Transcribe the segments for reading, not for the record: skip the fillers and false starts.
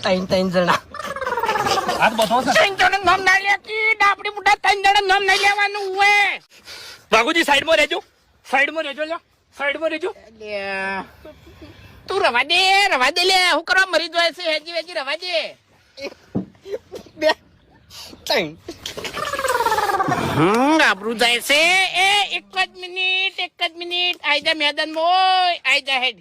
ત્રણ જણા આ બધો છે. ત્રણ જણા નામ ના લે કે ડાપડી મોટા ત્રણ જણા નામ નહીં લેવાનું હોય. બાગુજી સાઈડમાં રહેજો, સાઈડમાં રહેજો, લ્યો સાઈડમાં રહેજો. તું રવા દે લે હું કરવા મરી જાય છે હેજી વેજી રવા દે. બે ત્રણ આબરૂ જાય છે એ એક જ મિનિટ આઈ જા મેદાન મોય આઈ જા હેડ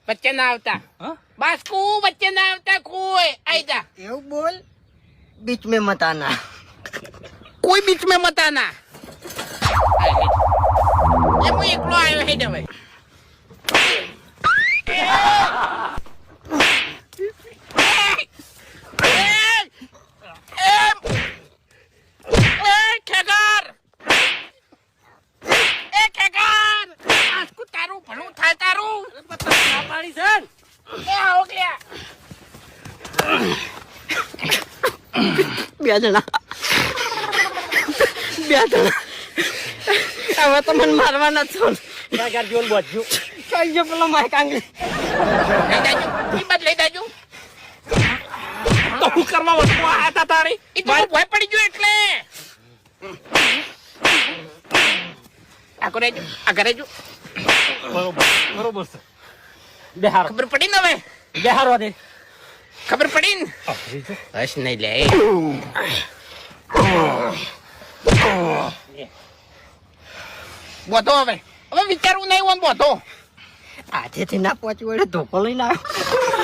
બચ્ચે ના આવતા હા બાસ્કુ બચ્ચે ના આવતા કોઈ આઈ જા એવું બોલ बीच में मत आना કોઈ બીચ મેં મત આના એ હું એકલો આવ્યો હેડ હવે તારું ભલું થાય તારું પાણી છે એ આવો ગયા બે જણા હવે તો મને મારવાના છો કાગર જોન બોજ્યું કઈ જો પેલો માય કાંગલી લઈ દાજો તો હું કરવા વસ્તુ આતા તારી એ તો ભય પડી ગયો એટલે આ કરે જો બરોબર છે બેહાર ખબર પડી ને હવે બેહારવા દે ખબર પડી ને બસ નહીં લે બોધો હવે વિચારવું નહીં ઓમ બોધો આજેથી ના પહોંચી વડે ધોકો લઈને આવ્યો